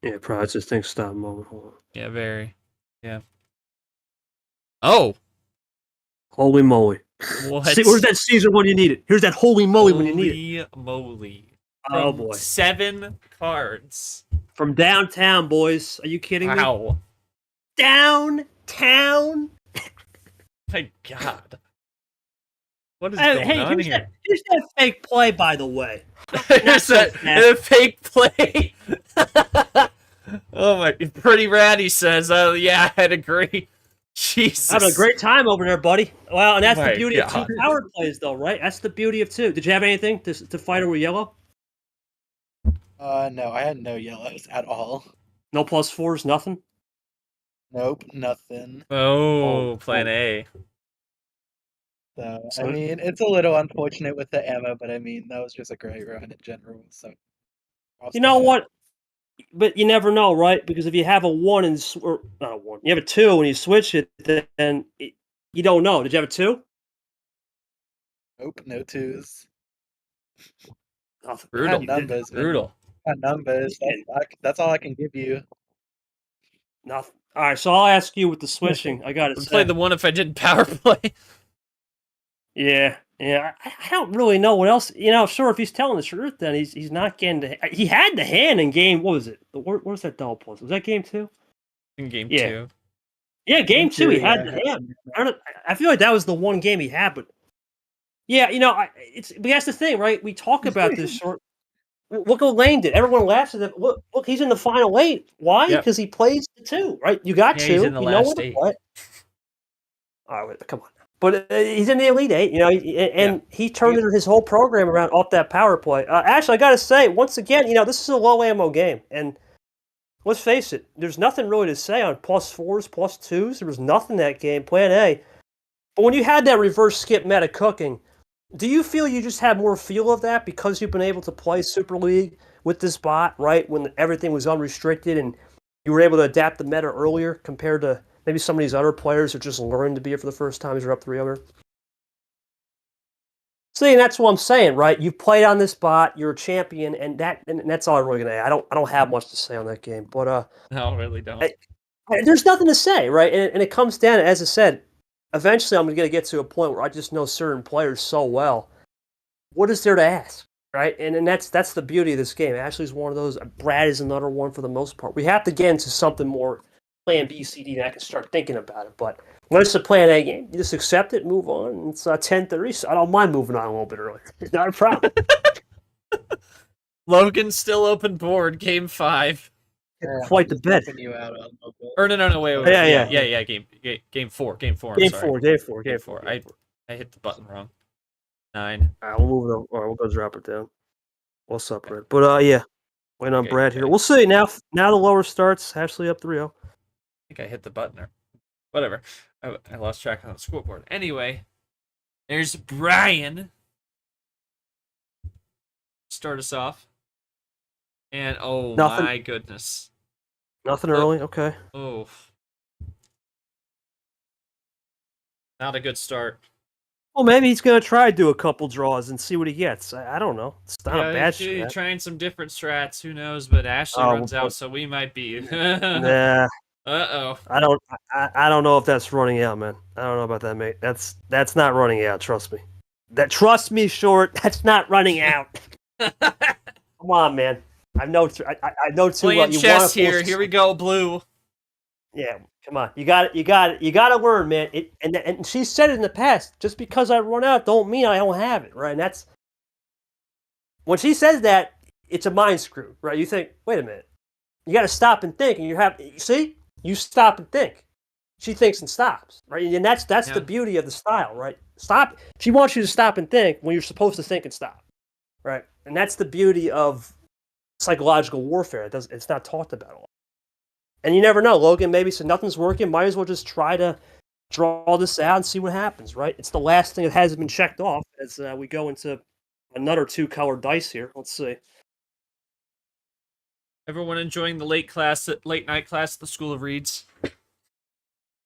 Yeah, probably just think stop moment. Hold on. Yeah, very. Yeah. Oh, holy moly! What? See, where's that Caesar when you need it? Here's that holy moly when you need it. Holy moly! Oh boy! 7 cards from downtown, boys. Are you kidding me? Wow! Downtown. My God! What is going on here? Here's that fake play, by the way. Here's that fake play. Oh my! Pretty rad. He says, "Oh yeah, I'd agree." Jesus, having a great time over there, buddy. Well, and that's the beauty God. of 2 power plays, though, right? That's the beauty of 2. Did you have anything to fight over yellow? No, I had no yellows at all. No +4s, nothing. Nope, nothing. Oh, plan A. So I mean, it's a little unfortunate with the ammo, but I mean, that was just a great run in general. So you know what? But you never know, right? Because if you have a 1 and or not a 1, you have a 2 and you switch it, then you don't know. Did you have a 2? Nope, no 2s. Oh, brutal. Numbers, brutal. Numbers. That's all I can give you. Nothing. All right, so I'll ask you with the switching. I got to play the one if I didn't power play. Yeah. I don't really know what else. Sure, if he's telling the truth, then he's not getting he had the hand in game. What was it? What was that double plus? Was that game 2? In game 2. Yeah, game 2. He had the hand. I feel like that was the one game he had, but yeah, but that's the thing, right? We talk about this short. Look what Lane did. Everyone laughs at him. Look, he's in the final 8. Why? Because he plays the 2, right? You got 2. He's in the last 8. All right, come on. But he's in the Elite 8, and he turned his whole program around off that power play. Actually, I got to say, once again, this is a low ammo game. And let's face it, there's nothing really to say on +4s, +2s. There was nothing that game, plan A. But when you had that reverse skip meta cooking, do you feel you just had more feel of that because you've been able to play Super League with this bot, right, when everything was unrestricted and you were able to adapt the meta earlier compared to maybe some of these other players are just learning to be it for the first time as you're up 3-0. See, and that's what I'm saying, right? You've played on this bot, you're a champion, and that's all I'm really gonna add. I don't have much to say on that game, but no, I really don't. There's nothing to say, right? And it comes down, as I said, eventually I'm gonna get to a point where I just know certain players so well. What is there to ask, right? And that's the beauty of this game. Ashley's one of those. Brad is another one for the most part. We have to get into something more plan B, C, D, and I can start thinking about it. But when it's a plan A game, you just accept it, move on. It's 10:30, so I don't mind moving on a little bit earlier. It's not a problem. Logan still open board, game 5. Quite the bet. Or no, wait. Yeah. Game 4. Game 4. Game 4. I hit the button wrong. 9. All right, we'll move it on. All right, we'll go drop it down. What's up, Brad? But yeah, waiting on Brad here. We'll see. Now the lower starts. Ashley up 3-0. I think I hit the button or whatever. I lost track on the scoreboard. Anyway, there's Brian start us off. And oh Nothing. my goodness. Nothing early. Okay. Oh. Not a good start. Well, maybe he's gonna try to do a couple draws and see what he gets. I don't know. It's not a bad He's strat. trying some different strats. Who knows? But Ashley runs out, so we might be. Nah. Uh-oh. I don't know if that's running out, man. I don't know about that, mate. That's not running out. Trust me. Trust me, short. That's not running out. Come on, man. I know too Playing well. You chess here. Here we go, blue. Yeah, come on. You got to learn, man. And she said it in the past. Just because I run out, don't mean I don't have it, right? And that's when she says that, it's a mind screw, right? You think, wait a minute. You got to stop and think, and you stop and think. She thinks and stops, right? And that's the beauty of the style, right? Stop. She wants you to stop and think when you're supposed to think and stop, right? And that's the beauty of psychological warfare. It's not talked about a lot. And you never know. Logan maybe said nothing's working. Might as well just try to draw this out and see what happens, right? It's the last thing that hasn't been checked off as we go into another 2-color dice here. Let's see. Everyone enjoying the late night class at the School of Reeds.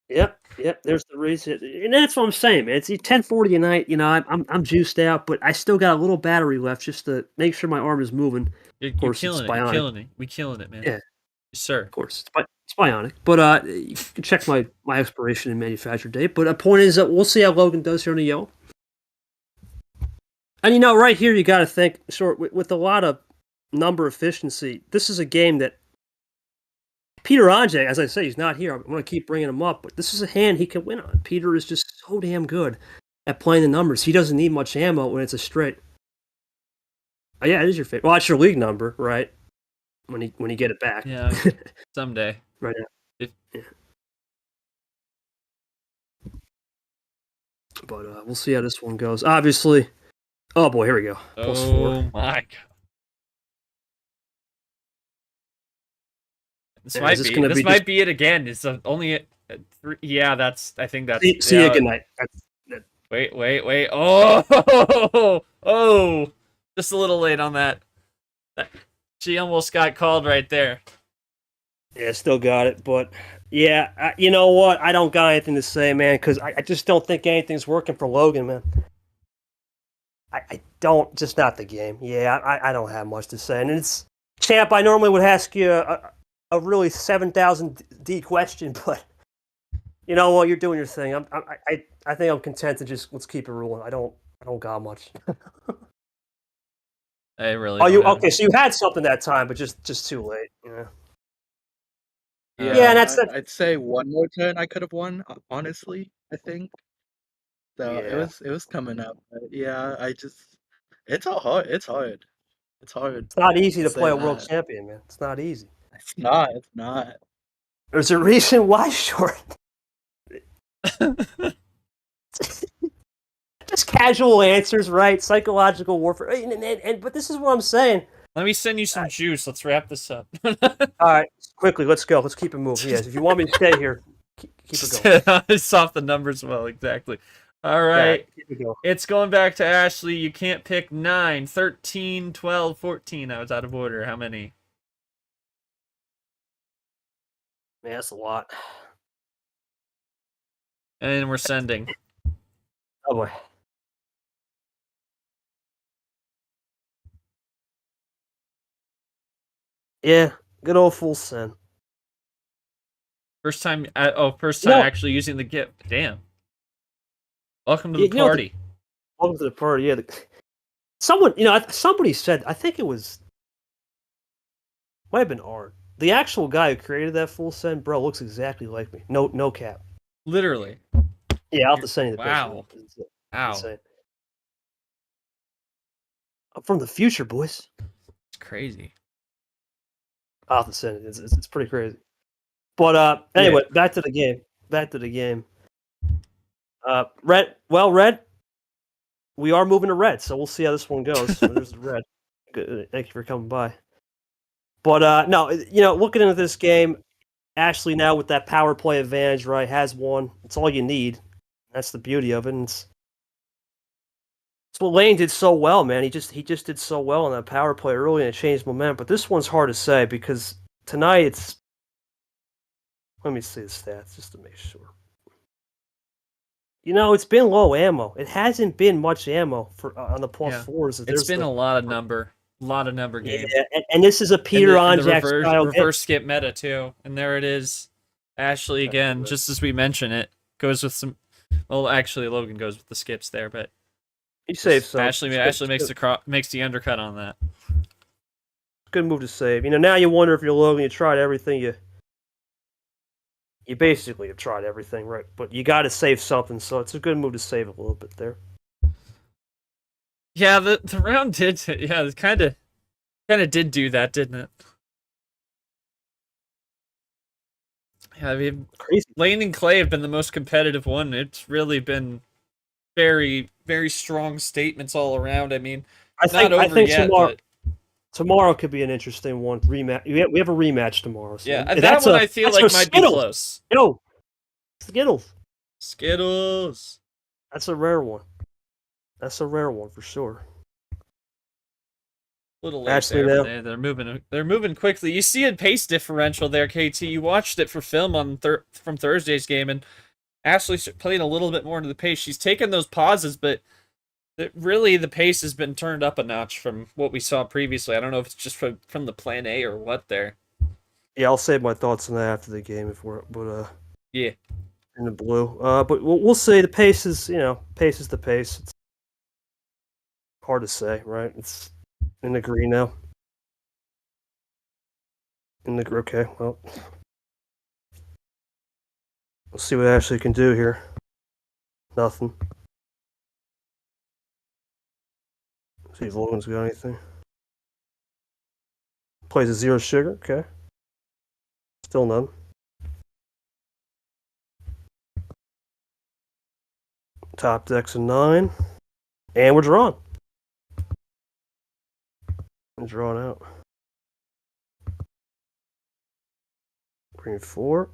Yep. There's the reason, and that's what I'm saying, man. It's 10:40 at night. You know, I'm juiced out, but I still got a little battery left just to make sure my arm is moving. You're killing it. You're killing it. We killing it, man. Yeah, yes, sir. Of course, it's bionic. But you can check my expiration and manufacture date. But the point is that we'll see how Logan does here on the yellow. And you know, right here, you got to think with a lot of number efficiency. This is a game that Peter Anjay, as I say, he's not here. I'm going to keep bringing him up, but this is a hand he can win on. Peter is just so damn good at playing the numbers. He doesn't need much ammo when it's a straight. Oh, yeah, it is your favorite. Well, it's your league number, right? When you get it back. Yeah, someday. Right now. Yeah. But we'll see how this one goes. Obviously. Oh, boy, here we go. +4. Oh, my God. This might be it again. It's only yeah. I think that's. See you. Good night. Wait. Oh! Just a little late on that. She almost got called right there. Yeah, still got it, but yeah, you know what? I don't got anything to say, man, because I just don't think anything's working for Logan, man. I don't, just not the game. Yeah, I don't have much to say, and it's champ. I normally would ask you a really 7,000 D question, but you know what? You're doing your thing. I think I'm content to just let's keep it rolling. I don't got much. I really. Okay? So you had something that time, but just too late. Yeah. Yeah, and I'd say one more turn I could have won. Honestly, I think. So yeah. it was coming up. But yeah, it's hard. It's hard. It's not easy to play a world champion, man. It's not easy. It's not. There's a reason why, short. Just casual answers, right? Psychological warfare. But this is what I'm saying. Let me send you some juice. Let's wrap this up. All right, quickly, let's go. Let's keep it moving. Yes, if you want me to stay here, keep it going. It's off the numbers well, exactly. All right. Yeah, keep it going. It's going back to Ashley. You can't pick 9, 13, 12, 14. I was out of order. How many? Man, that's a lot. And we're sending. Oh, boy. Yeah, good old full send. First time actually using the gift. Damn. Welcome to the party. Welcome to the party. Yeah. Somebody said, I think it was, might have been Art. The actual guy who created that full send, bro, looks exactly like me. No cap. Literally. Yeah, I'll have to send you the picture. Wow. Insane. I'm from the future, boys. It's crazy. I'll have to send it. It's pretty crazy. But anyway, back to the game. Red. We are moving to red, so we'll see how this one goes. There's the red. Good. Thank you for coming by. But no, looking into this game, Ashley now with that power play advantage, right, has won. It's all you need. That's the beauty of it. And That's what Lane did so well, man. He just did so well on that power play early and it changed momentum. But this one's hard to say because tonight it's. Let me see the stats just to make sure. It's been low ammo. It hasn't been much ammo for on the plus fours. It's been a lot of number game. Yeah, and this is a Peter Onjak style reverse skip meta too. And there it is. Ashley again, just as we mentioned it, goes with some. Well, actually, Logan goes with the skips there, but he saves some. Ashley makes the undercut on that. Good move to save. Now you wonder if you're Logan. You tried everything. You basically have tried everything, right? But you got to save something, so it's a good move to save a little bit there. Yeah, the round did. Yeah, it kind of did do that, didn't it? Yeah, I mean, crazy. Lane and Clay have been the most competitive one. It's really been very, very strong statements all around. I mean, I think tomorrow could be an interesting one. Rematch. We have a rematch tomorrow. So. Yeah, that one I feel like might be close. Skittles. Skittles. That's a rare one. That's a rare one for sure. Little late there. They're moving quickly. You see a pace differential there, KT. You watched it for film on from Thursday's game, and Ashley playing a little bit more into the pace. She's taken those pauses, but really the pace has been turned up a notch from what we saw previously. I don't know if it's just from the plan A or what there. Yeah, I'll save my thoughts on that after the game yeah, in the blue. But we'll see. The pace is pace is the pace. It's hard to say, right? It's in the green now. Okay, well, we'll see what Ashley can do here. Nothing. See if Logan's got anything. Plays a 0 sugar, okay. Still none. Top deck's a 9. And we're drawn. I'm drawn out. Green 4.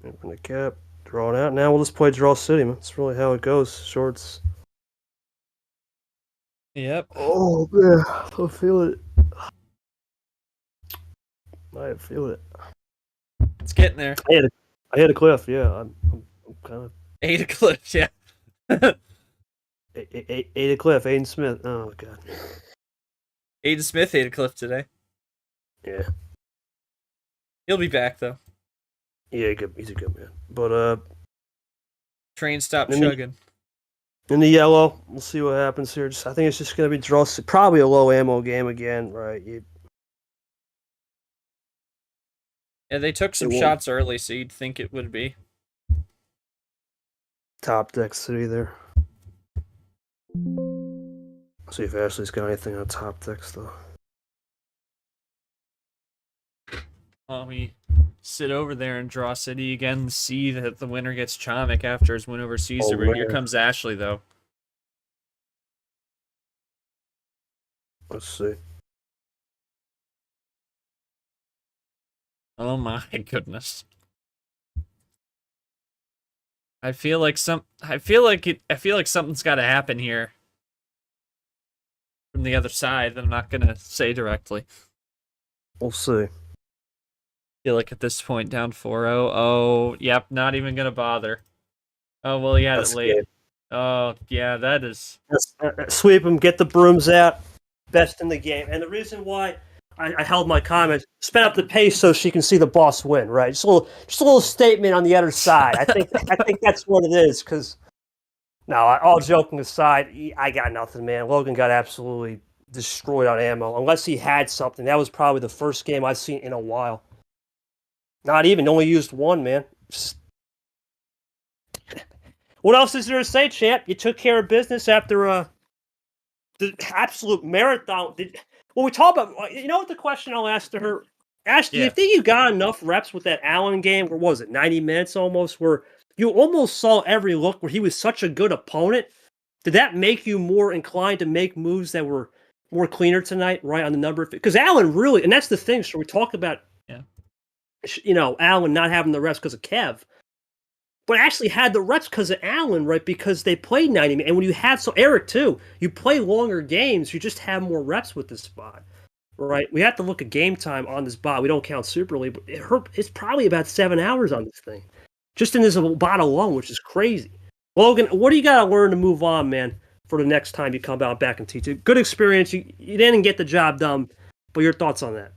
Open the cap. Drawn out. Now we'll just play Draw City, man. That's really how it goes. Shorts. Yep. Oh, man. I feel it. I feel it. It's getting there. I hit a cliff, yeah. I'm kind of... Ate a cliff, yeah. Ate a cliff. Aiden Smith. Oh, God. Aiden Smith ate a cliff today. Yeah. He'll be back, though. Yeah, he's a good man. But, train stopped chugging. In the yellow, we'll see what happens here. I think it's just going to be probably a low ammo game again, right? Yeah, they took some shots early, so you'd think it would be. Top deck city there. See if Ashley's got anything on top decks, though. While we sit over there and draw city again, see that the winner gets Chomik after his win over Caesar. But here comes Ashley, though. Let's see. Oh my goodness. I feel like something's got to happen here from the other side. I'm not gonna say directly. We'll see. Feel like at this point down 4-0. Oh, yep, not even gonna bother. Oh well, he had it late. Good. Oh yeah, that is. Sweep him, get the brooms out. Best in the game, and the reason why I held my comments, sped up the pace so she can see the boss win, right? Just a little statement on the other side. I think that's what it is. Because no, all joking aside, I got nothing, man. Logan got absolutely destroyed on ammo. Unless he had something, that was probably the first game I've seen in a while. Not even, only used one, man. What else is there to say, champ? You took care of business after the absolute marathon. When we talk about, you know what the question I'll ask to her? Ask you, you think you got enough reps with that Allen game? Where was it, 90 minutes almost? Where you almost saw every look where he was such a good opponent. Did that make you more inclined to make moves that were more cleaner tonight, right, on the number of... Because Allen really, and that's the thing, so we talk about, Allen not having the reps because of Kev. but Ashley had the reps because of Allen, right? Because they played 90 minutes. And when you have, so Eric too, you play longer games, you just have more reps with this spot, right? We have to look at game time on this bot. We don't count Super League, but it's probably about 7 hours on this thing, just in this bot alone, which is crazy. Logan, what do you got to learn to move on, man, for the next time you come out back and teach it? Good experience. You didn't get the job done, but your thoughts on that?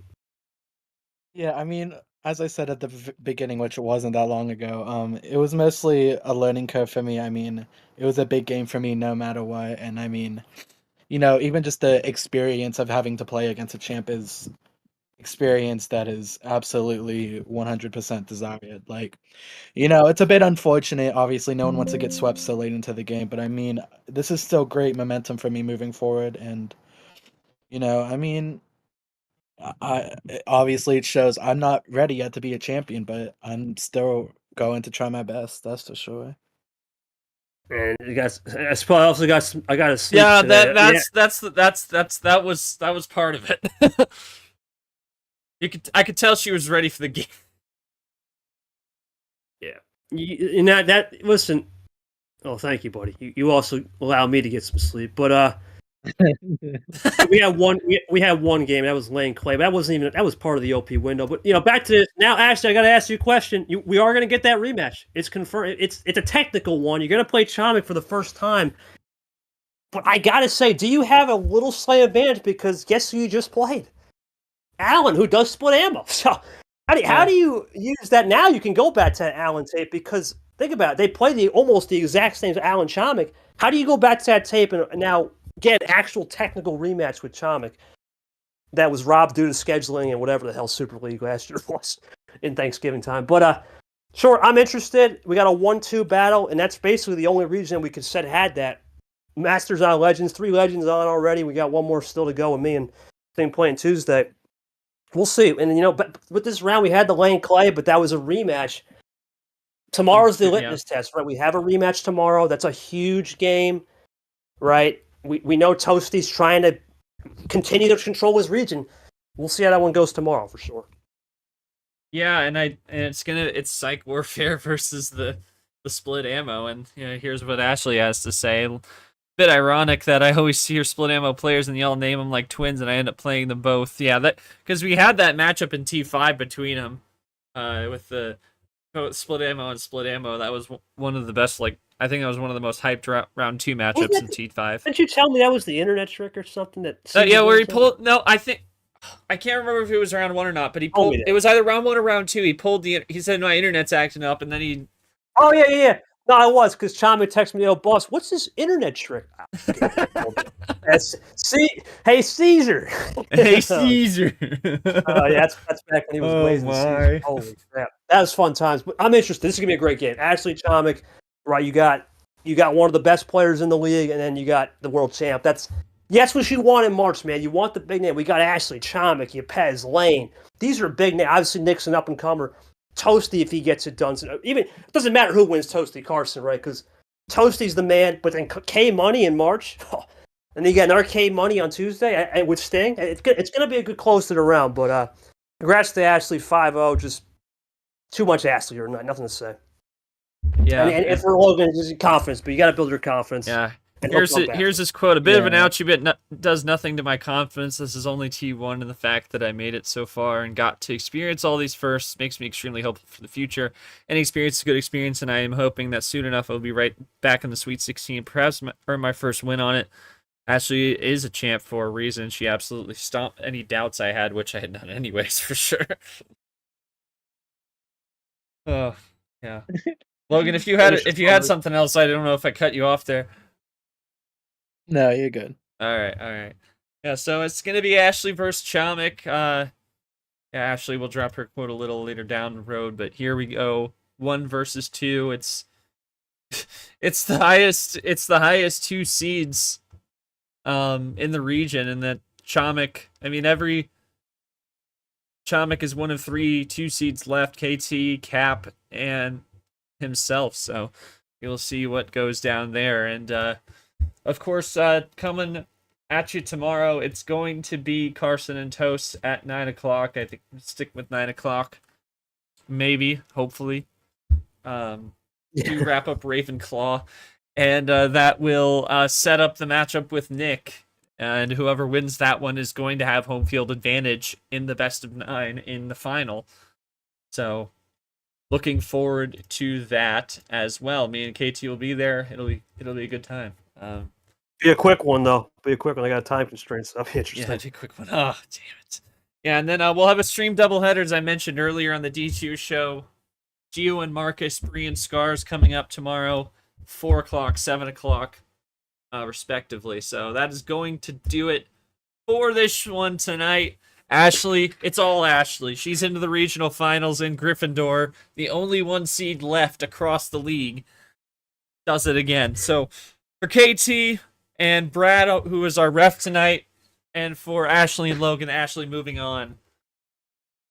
Yeah, I mean, as I said at the beginning, which it wasn't that long ago, it was mostly a learning curve for me. I mean, it was a big game for me no matter what, and I mean, even just the experience of having to play against a champ is experience that is absolutely 100% desired. Like, it's a bit unfortunate. Obviously, no one wants to get swept so late into the game, but I mean, this is still great momentum for me moving forward, and I mean, obviously it shows I'm not ready yet to be a champion, but I'm still going to try my best. That's for sure. And you guys, I suppose I also I got to sleep Yeah, today. that was part of it. I could tell she was ready for the game. Yeah, listen. Oh, thank you, buddy. You also allowed me to get some sleep, but we had one game that was laying clay. But that was part of the OP window. But back to this now. Ashley, I got to ask you a question. We are going to get that rematch. It's confirmed. It's a technical one. You're going to play Chomik for the first time. But I got to say, do you have a little slight advantage because guess who you just played? Allen, who does split ammo. So how do you use that now? You can go back to Allen tape because think about it. They play almost the exact same as Allen Chomik. How do you go back to that tape and now get an actual technical rematch with Chomik that was robbed due to scheduling and whatever the hell Super League last year was in Thanksgiving time? But sure, I'm interested. We got a 1-2 battle, and that's basically the only region we could said had that. Masters on Legends, 3 Legends on already. We got one more still to go with me and thing playing Tuesday. We'll see. And, but with this round, we had the lane clay, but that was a rematch. Tomorrow's the litmus test, right? We have a rematch tomorrow. That's a huge game, right? We know Toasty's trying to continue to control his region. We'll see how that one goes tomorrow for sure. Yeah, and it's Psych Warfare versus the split ammo, and here's what Ashley has to say. Bit ironic that I always hear split ammo players and y'all name them like twins, and I end up playing them both. Yeah, that because we had that matchup in T5 between them, with the split ammo and split ammo. That was one of the best. I think that was one of the most hyped round 2 matchups in T5. Didn't you tell me that was the internet trick or something that? Yeah, where he pulled. No, I can't remember if it was round 1 or not, but he pulled. It was either round 1 or round 2. He pulled he said my internet's acting up, and then he. Oh yeah. No, I was because Chomik texted me, "Oh, boss, what's this internet trick?" Hey Caesar. Hey Caesar. Yeah, that's back when he was blazing Caesar. Holy crap, that was fun times. But I'm interested. This is gonna be a great game. Ashley Chomik, right? You got one of the best players in the league, and then you got the world champ. That's what you want in March, man. You want the big name. We got Ashley Chomik, Yepez, Lane. These are big names. Obviously, Nixon up and comer. Toasty if he gets it done. So even it doesn't matter who wins Toasty Carson, right? Because Toasty's the man. But then K Money in March, and then you got another K Money on Tuesday with Sting. It's gonna be a good close to the round. But congrats to Ashley 5-0. Just too much Ashley or nothing to say. Yeah, and for Logan, it's confidence, but you got to build your confidence. Yeah. Here's his quote. A bit of an ouchie, but does nothing to my confidence. This is only T1, and the fact that I made it so far and got to experience all these firsts makes me extremely hopeful for the future. Any experience is a good experience, and I am hoping that soon enough I'll be right back in the Sweet 16, perhaps earn my first win on it. Ashley is a champ for a reason. She absolutely stomped any doubts I had, which I had none anyways, for sure. Oh, yeah. Logan, if you had something else, I don't know if I cut you off there. No, you're good. All right. Yeah, so it's gonna be Ashley versus Chomik. Yeah, Ashley will drop her quote a little later down the road, but here we go. 1 versus 2. It's the highest 2 seeds in the region, and that Chomik. I mean, Chomik is one of 3 2 seeds left: KT, Cap, and himself. So you'll see what goes down there, and. Of course, coming at you tomorrow, it's going to be Carson and Toast at 9 o'clock. I think stick with 9 o'clock. Maybe, hopefully. to wrap up Ravenclaw, and that will set up the matchup with Nick. And whoever wins that one is going to have home field advantage in the best of 9 in the final. So, looking forward to that as well. Me and KT will be there. It'll be a good time. Be a quick one though. Be a quick one. I got time constraints. That'll be interesting. Yeah, be a quick one. Oh, damn it. Yeah, and then we'll have a stream doubleheader, as I mentioned earlier on the D2 show. Gio and Marcus, Bree and Scars coming up tomorrow, 4 o'clock, 7 o'clock, respectively. So that is going to do it for this one tonight. Ashley, it's all Ashley. She's into the regional finals in Gryffindor, the only 1 seed left across the league. Does it again. So for KT and Brad, who is our ref tonight, and for Ashley and Logan, Ashley moving on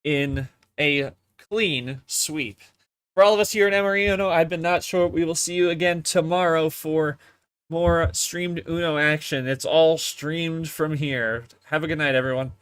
in a clean sweep. For all of us here at Emory Uno, I've been Not Short. We will see you again tomorrow for more streamed Uno action. It's all streamed from here. Have a good night, everyone.